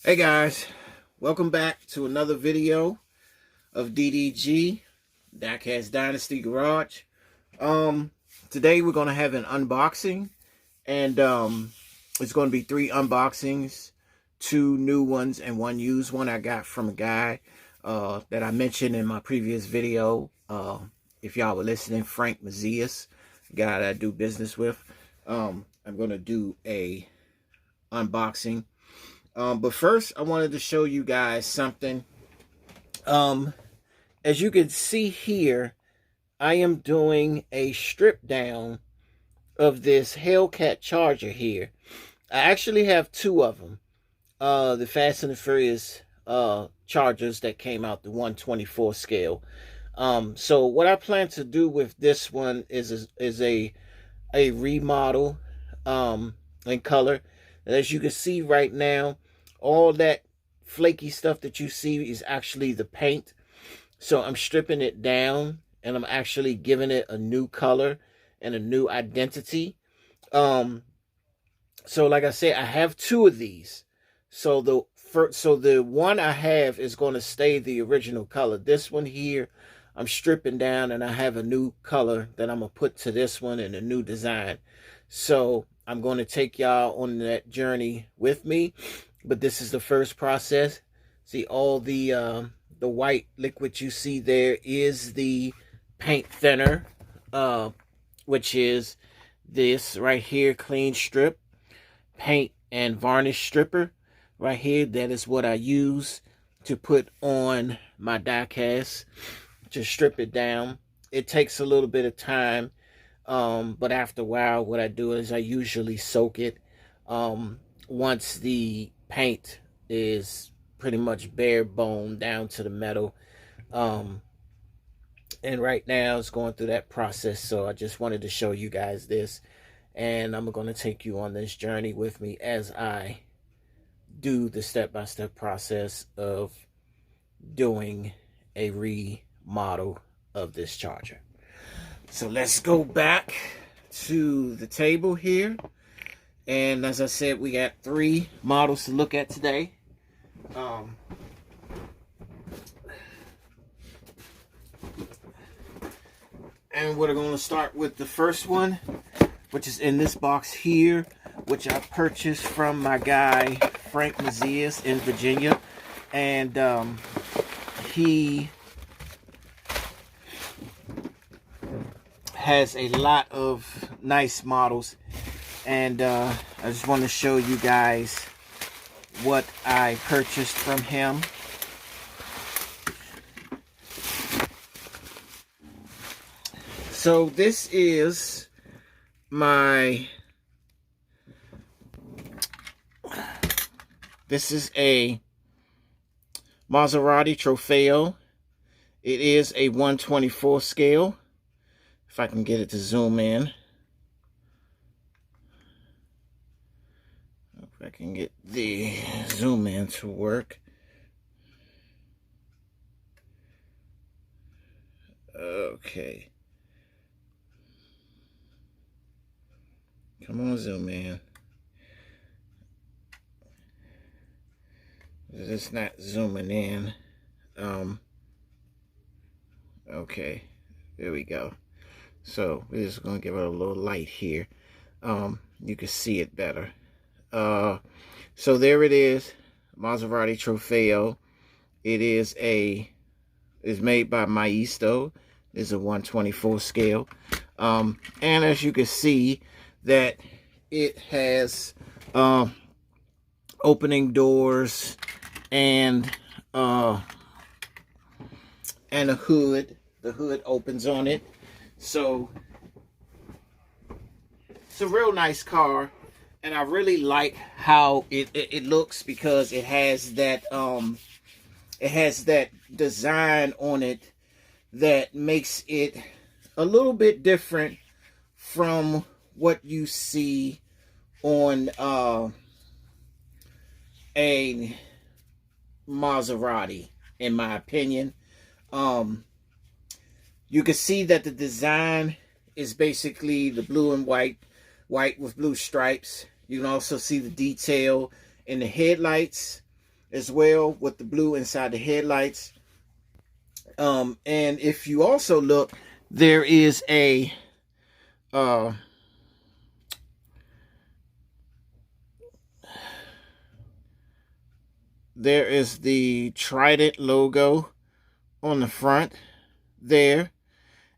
Hey guys, welcome back to another video of DDG, Diecast Dynasty Garage. Today we're gonna have an unboxing, and it's gonna be 3 unboxings, 2 new ones and 1 used one I got from a guy that I mentioned in my previous video. If y'all were listening, Frank Mazias, guy that I do business with. I'm gonna do a unboxing. But first, I wanted to show you guys something. As you can see here, I am doing a strip down of this Hellcat Charger here. I actually have 2 of them. The Fast and the Furious Chargers that came out, the 124 scale. So what I plan to do with this one is a remodel in color. And as you can see right now, all that flaky stuff that you see is actually the paint. So I'm stripping it down and I'm actually giving it a new color and a new identity. So like I said, I have 2 of these. So the one I have is going to stay the original color. This one here, I'm stripping down and I have a new color that I'm going to put to this one and a new design. So I'm going to take y'all on that journey with me. But this is the first process. See, all the white liquid you see there is the paint thinner, which is this right here, clean strip paint and varnish stripper right here. That is what I use to put on my die cast to strip it down. It takes a little bit of time, but after a while, what I do is I usually soak it. Once the paint is pretty much bare bone down to the metal, and right now it's going through that process. So I just wanted to show you guys this, and I'm going to take you on this journey with me as I do the step-by-step process of doing a remodel of this charger. So let's go back to the table here. And as I said, we got 3 models to look at today. And we're going to start with the first one, which is in this box here, which I purchased from my guy, Frank Mazias in Virginia. And he has a lot of nice models. And I just want to show you guys what I purchased from him. So this is a Maserati Trofeo. It is a 124 scale. If I can get it to zoom in. I can get the zoom in to work. Okay. Come on, zoom in. It's not zooming in. Okay. There we go. So we're just going to give it a little light here. You can see it better. So there it is, Maserati Trofeo. It is made by Maisto. It's a 124 scale. And as you can see that it has opening doors and a hood. The hood opens on it. So it's a real nice car. And I really like how it looks, because it has that design on it that makes it a little bit different from what you see on a Maserati, in my opinion. You can see that the design is basically the blue and white with blue stripes. You can also see the detail in the headlights. as well with the blue inside the headlights. And if you also look, there is a there is the Trident logo on the front there,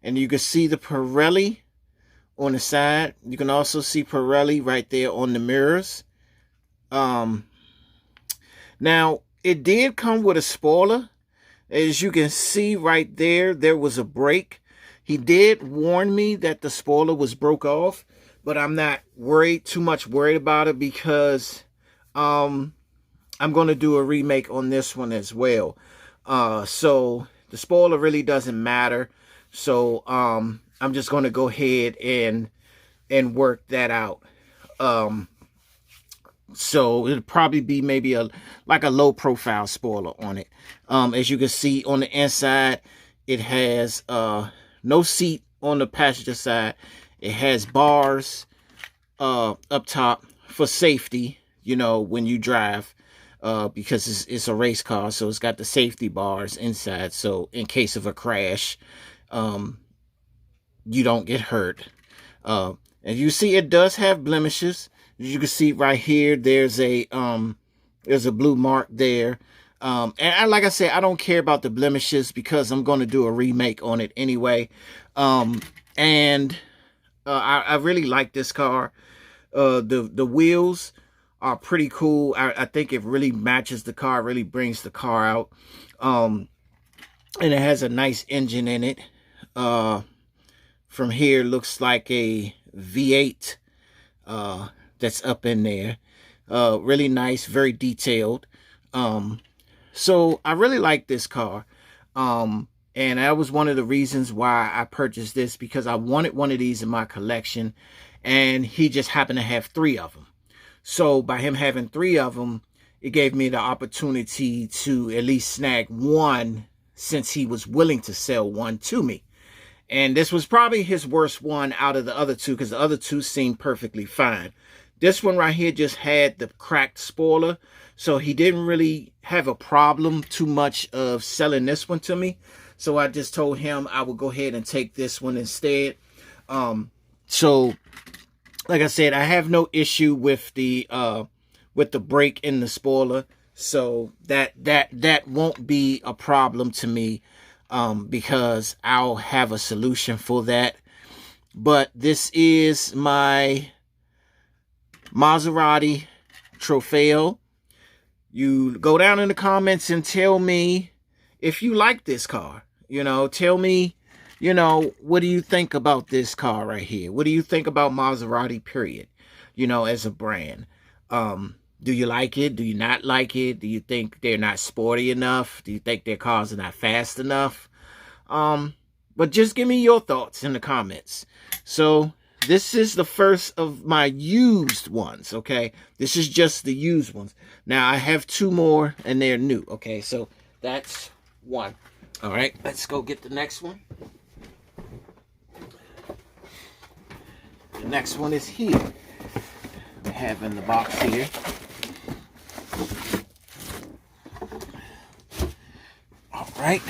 and you can see the Pirelli on the side. You can also see Pirelli right there on the mirrors. Now it did come with a spoiler. As you can see right there, there was a break. He did warn me that the spoiler was broke off, but I'm not too much worried about it, because I'm going to do a remake on this one as well. So the spoiler really doesn't matter. So I'm just going to go ahead and work that out. So it'll probably be maybe like a low profile spoiler on it. As you can see on the inside, it has no seat on the passenger side. It has bars up top for safety, you know, when you drive, because it's a race car, so it's got the safety bars inside, so in case of a crash, you don't get hurt. And you see it does have blemishes. As you can see right here, there's a blue mark there. Like I said, I don't care about the blemishes because I'm going to do a remake on it anyway. I really like this car. The wheels are pretty cool. I think it really matches the car, really brings the car out. And it has a nice engine in it. From here, looks like a V8 that's up in there. Really nice, very detailed. So I really like this car. And that was one of the reasons why I purchased this, because I wanted one of these in my collection, and he just happened to have 3 of them. So by him having 3 of them, it gave me the opportunity to at least snag one, since he was willing to sell one to me. And this was probably his worst one out of the other 2, because the other 2 seemed perfectly fine. This one right here just had the cracked spoiler, so he didn't really have a problem too much of selling this one to me. So I just told him I would go ahead and take this one instead. So like I said, I have no issue with the break in the spoiler, so that won't be a problem to me, because I'll have a solution for that. But this is my Maserati Trofeo. You go down in the comments and tell me if you like this car. You know, tell me, you know, what do you think about this car right here? What do you think about Maserati, period? You know, as a brand. Do you like it? Do you not like it? Do you think they're not sporty enough? Do you think their cars are not fast enough? But just give me your thoughts in the comments. So this is the first of my used ones, okay? This is just the used ones. Now, I have 2 more, and they're new, okay? So that's one. All right, let's go get the next one. The next one is here. We have in the box here. All right.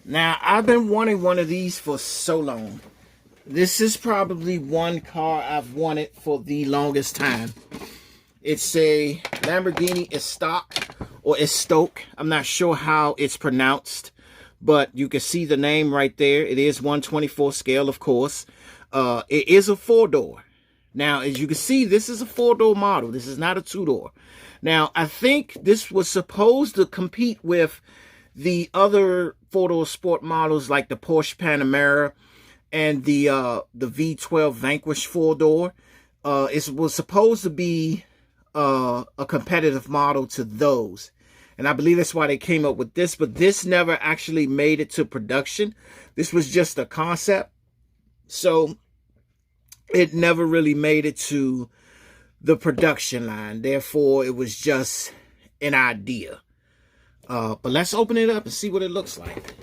Now, I've been wanting one of these for so long. This is probably one car I've wanted for the longest time. It's a Lamborghini Estoque, or Estoque. I'm not sure how it's pronounced, but you can see the name right there. It is 1/24 scale, of course. It is a 4-door. Now, as you can see, this is a 4-door model. This is not a 2-door. Now, I think this was supposed to compete with the other 4-door sport models like the Porsche Panamera and the V12 Vanquish 4-door. It was supposed to be a competitive model to those. And I believe that's why they came up with this. But this never actually made it to production. This was just a concept. So it never really made it to the production line. Therefore, it was just an idea. But let's open it up and see what it looks like.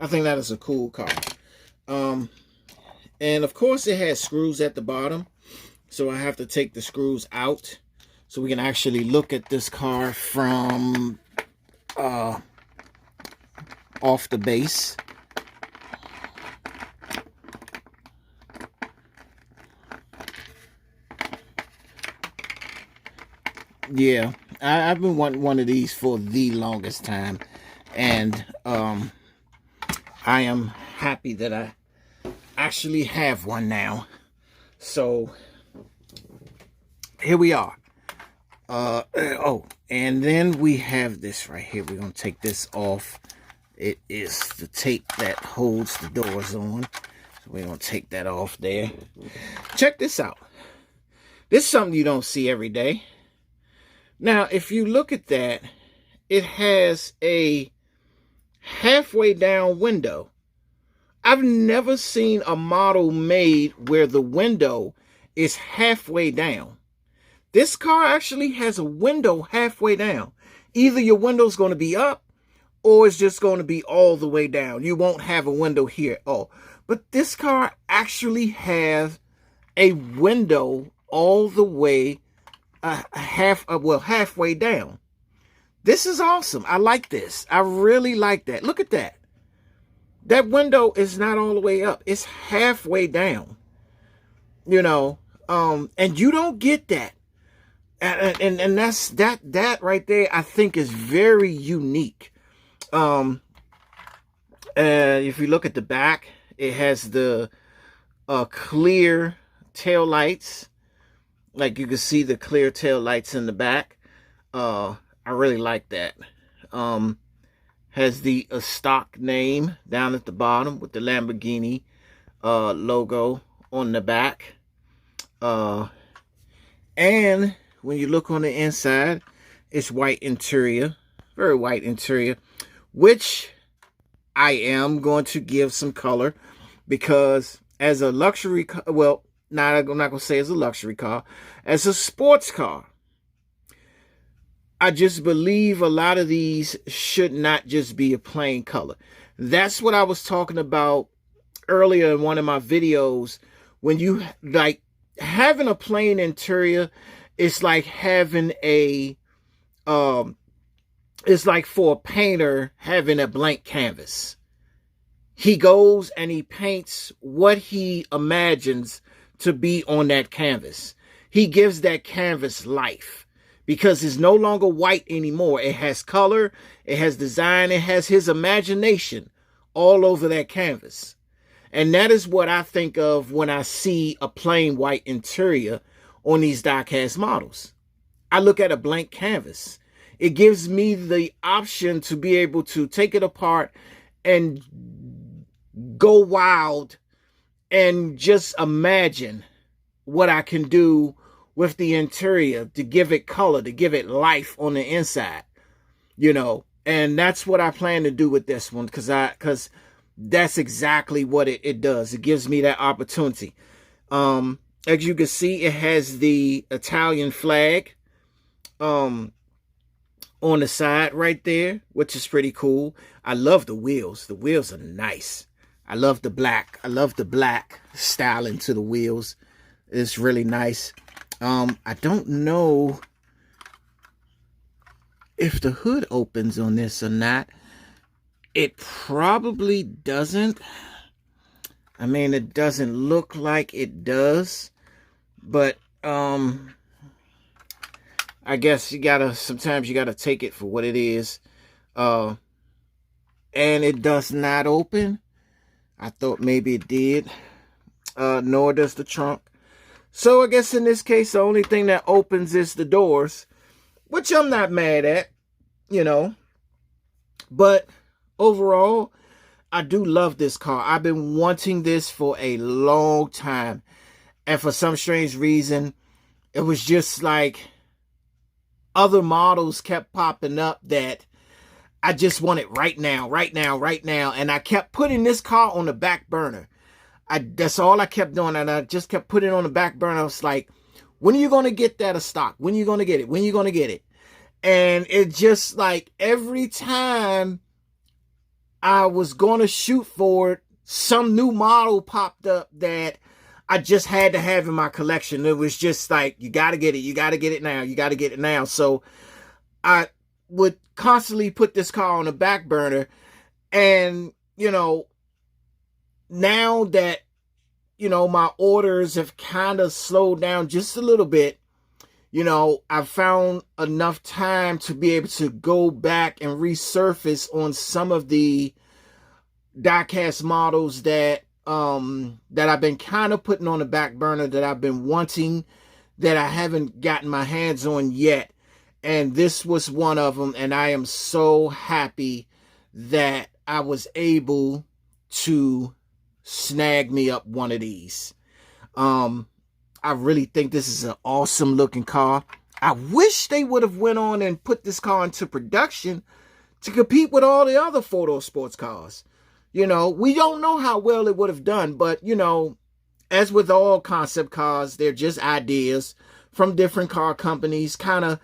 I think that is a cool car. And of course it has screws at the bottom. So I have to take the screws out so we can actually look at this car from off the base. Yeah, I've been wanting one of these for the longest time, and I am happy that I actually have one now. So here we are. Oh, and then we have this right here. We're gonna take this off. It is the tape that holds the doors on. So we're gonna take that off there. Check this out. This is something you don't see every day. Now, if you look at that, it has a halfway down window. I've never seen a model made where the window is halfway down. This car actually has a window halfway down. Either your window's going to be up or it's just going to be all the way down. You won't have a window here. Oh, but this car actually has a window all the way halfway down. This is awesome. I like this. I really like that. Look at that. That window is not all the way up. It's halfway down. You know, and you don't get that. And that's that right there, I think, is very unique. If you look at the back, it has the clear tail lights. Like you can see the clear tail lights in the back. I really like that. Has the stock name down at the bottom with the Lamborghini logo on the back. And when you look on the inside, it's white interior, very white interior, which I am going to give some color because as a luxury car, well, I'm not going to say as a luxury car, as a sports car, I just believe a lot of these should not just be a plain color. That's what I was talking about earlier in one of my videos. When you like having a plain interior, it's like having a, it's like for a painter having a blank canvas. He goes and he paints what he imagines to be on that canvas. He gives that canvas life because it's no longer white anymore. It has color, it has design, it has his imagination all over that canvas. And that is what I think of when I see a plain white interior on these diecast models. I look at a blank canvas. It gives me the option to be able to take it apart and go wild and just imagine what I can do with the interior to give it color, to give it life on the inside, you know. And that's what I plan to do with this one because that's exactly what it does. It gives me that opportunity. As you can see, it has the Italian flag on the side right there, which is pretty cool. I love the wheels. The wheels are nice. I love the black. I love the black styling to the wheels. It's really nice. I don't know if the hood opens on this or not. It probably doesn't. I mean, it doesn't look like it does. But I guess sometimes you gotta take it for what it is. And it does not open. I thought maybe it did. Nor does the trunk. So I guess in this case, the only thing that opens is the doors, which I'm not mad at, you know. But overall, I do love this car. I've been wanting this for a long time. And for some strange reason, it was just like other models kept popping up that I just want it right now, right now, right now. And I kept putting this car on the back burner. That's all I kept doing. And I just kept putting it on the back burner. I was like, when are you going to get that a stock? When are you going to get it? When are you going to get it? And it just like every time I was going to shoot for it, some new model popped up that I just had to have in my collection. It was just like, you got to get it. You got to get it now. You got to get it now. So I would constantly put this car on the back burner. And, now that, my orders have kind of slowed down just a little bit, I've found enough time to be able to go back and resurface on some of the diecast models that I've been kind of putting on the back burner, that I've been wanting, that I haven't gotten my hands on yet. And this was one of them, and I am so happy that I was able to snag me up one of these. I really think this is an awesome looking car. I wish they would have went on and put this car into production to compete with all the other photo sports cars. We don't know how well it would have done, but, as with all concept cars, they're just ideas from different car companies, kind of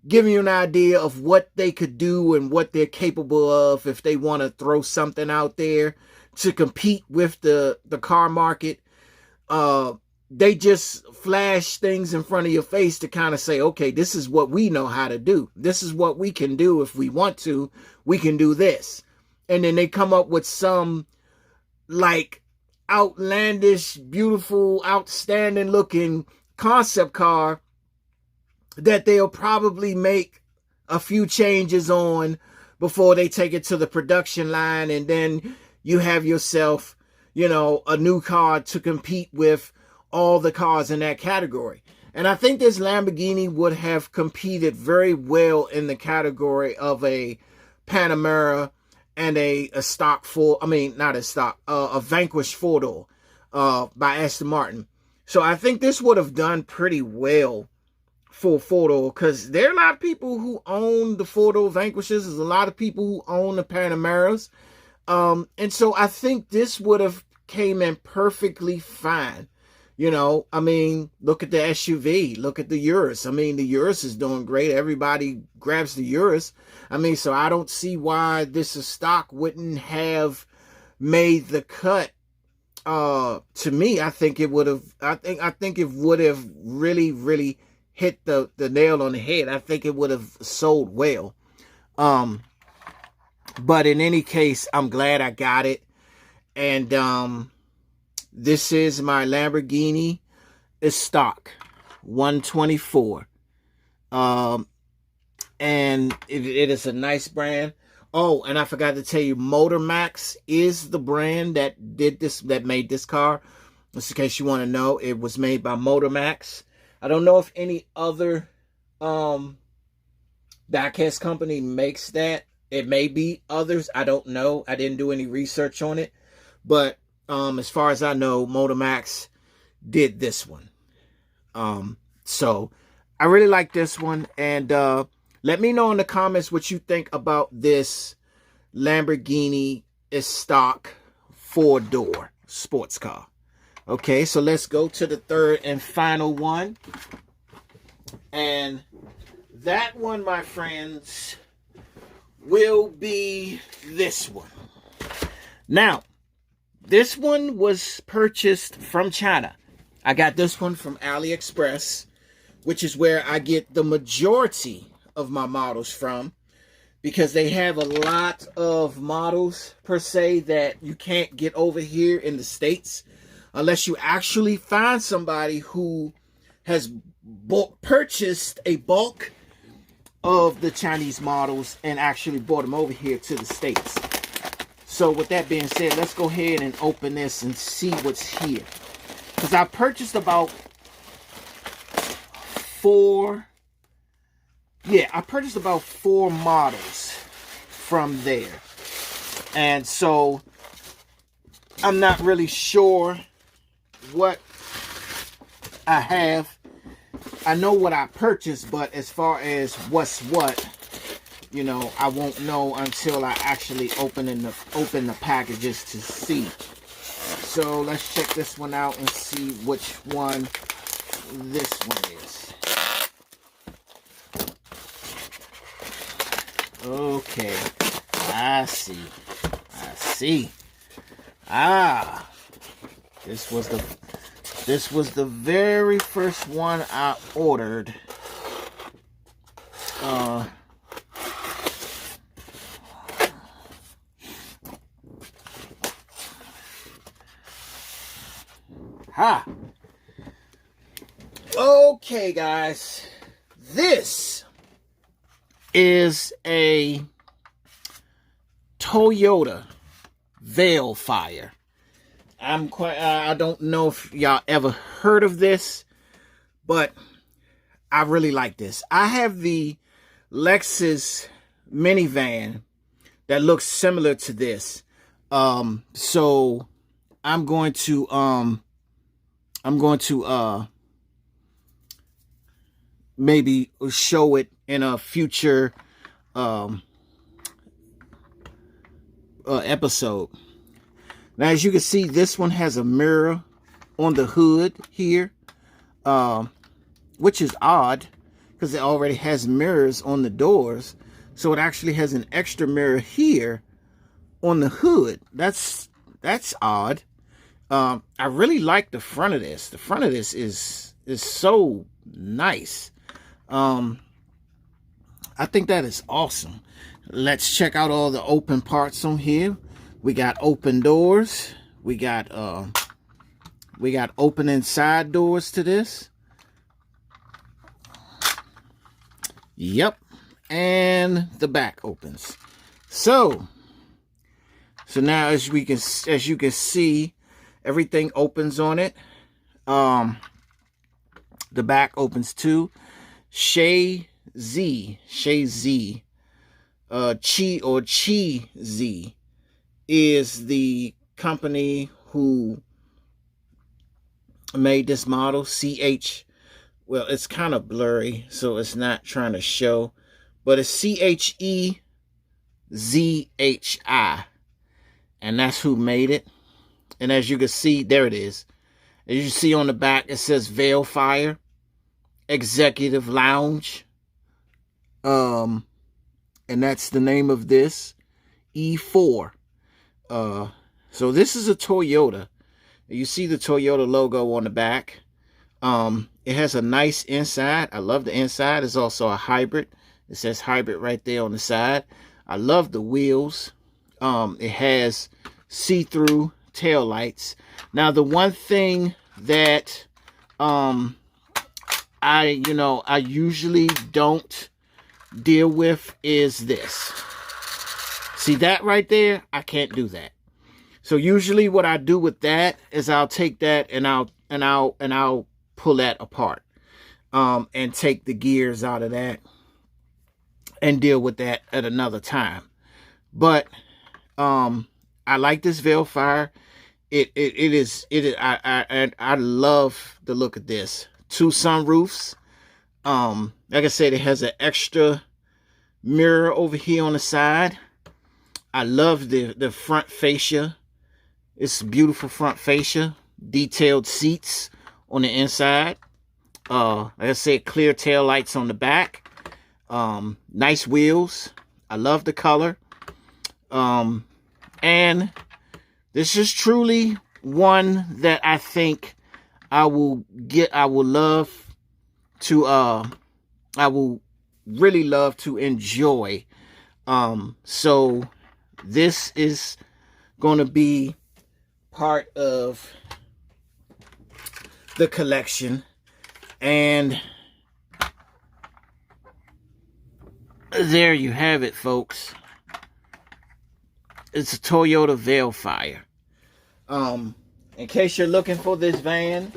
giving you an idea of what they could do and what they're capable of if they want to throw something out there to compete with the car market. They just flash things in front of your face to kind of say, okay, this is what we know how to do. This is what we can do. If we want to, we can do this. And then they come up with some like outlandish, beautiful, outstanding looking concept car that they'll probably make a few changes on before they take it to the production line. And then you have yourself, a new car to compete with all the cars in that category. And I think this Lamborghini would have competed very well in the category of a Panamera and a stock a Vanquish 4-door by Aston Martin. So I think this would have done pretty well for 4-door, because there are a lot of people who own the 4-door Vanquishes. There's a lot of people who own the Panameras. And so I think this would have came in perfectly fine. Look at the SUV, look at the Urus. The Urus is doing great. Everybody grabs the Urus. So I don't see why this stock wouldn't have made the cut. To me, I think it would have, I think it would have really, really hit the nail on the head. I think it would have sold well. But in any case, I'm glad I got it. And, this is my Lamborghini stock 124. And it is a nice brand. Oh, and I forgot to tell you, Motormax is the brand that did this, that made this car. Just in case you want to know, it was made by Motormax. I don't know if any other diecast company makes that. It may be others. I don't know. I didn't do any research on it. But as far as I know, Motormax did this one. So I really like this one. And let me know in the comments what you think about this Lamborghini stock 4-door sports car. Okay, so let's go to the third and final one. And that one, my friends, will be this one. Now, this one was purchased from China. I got this one from AliExpress, which is where I get the majority of my models from, because they have a lot of models, per se, that you can't get over here in the States unless you actually find somebody who has purchased a bulk of the Chinese models and actually brought them over here to the States. So with that being said, let's go ahead and open this and see what's here. Because I purchased about four models from there. And so I'm not really sure what I have. I know what I purchased, but as far as what's what, I won't know until I actually open the packages to see. So let's check this one out and see which one this one is. Okay, I see. see. Ah, this was the very first one I ordered. Okay, guys, this is a Toyota Veilfire. I don't know if y'all ever heard of this, but I really like this. I have the Lexus minivan that looks similar to this. So I'm going to maybe show it in a future episode. Now, as you can see, this one has a mirror on the hood here, which is odd because it already has mirrors on the doors. So it actually has an extra mirror here on the hood. That's odd. I really like the front of this. The front of this is so nice. I think that is awesome. Let's check out all the open parts on here. We got open doors. We got open and side doors to this. Yep. And the back opens. So now as you can see, everything opens on it. The back opens too. Chi Z is the company who made this model. Well, it's kind of blurry, so it's not trying to show, but it's CHEZHI, and that's who made it. And as you can see, there it is. As you see on the back, it says Veilfire Executive Lounge. And that's the name of this, E4. So this is a Toyota. You see the Toyota logo on the back. It has a nice inside. I love the inside. It's also a hybrid. It says hybrid right there on the side. I love the wheels. It has see-through tail lights. Now, the one thing that I usually don't deal with is this. See that right there? I can't do that. So usually what I do with that is I'll take that and I'll pull that apart, and take the gears out of that and deal with that at another time. But I like this Veilfire. I love the look of this. 2 sunroofs. Like I said, it has an extra mirror over here on the side. I love the front fascia. It's beautiful front fascia. Detailed seats on the inside. Like I said, clear tail lights on the back. Nice wheels. I love the color. And this is truly one that I think I will really love to enjoy. So this is going to be part of the collection, and there you have it, folks. It's a Toyota Veilfire. In case you're looking for this van,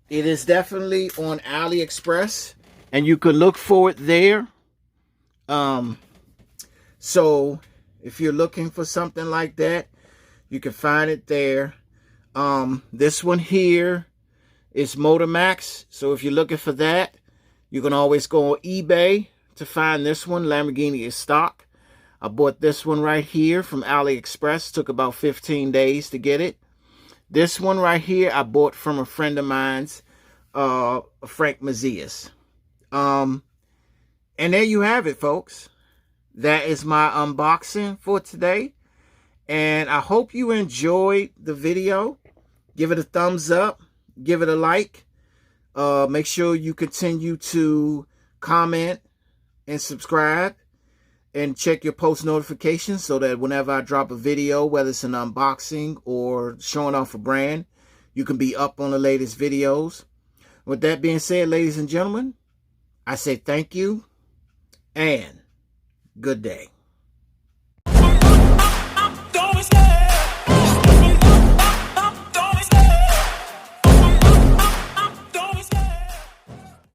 it is definitely on AliExpress, and you could look for it there. So if you're looking for something like that, you can find it there. This one here is MotorMax. So if you're looking for that, you can always go on eBay to find this one. Lamborghini is stock. I bought this one right here from AliExpress. Took about 15 days to get it. This one right here I bought from a friend of mine's, Frank Mazias. And there you have it, folks. That is my unboxing for today. And I hope you enjoyed the video. Give it a thumbs up. Give it a like. Make sure you continue to comment and subscribe. And check your post notifications so that whenever I drop a video, whether it's an unboxing or showing off a brand, you can be up on the latest videos. With that being said, ladies and gentlemen, I say thank you and good day.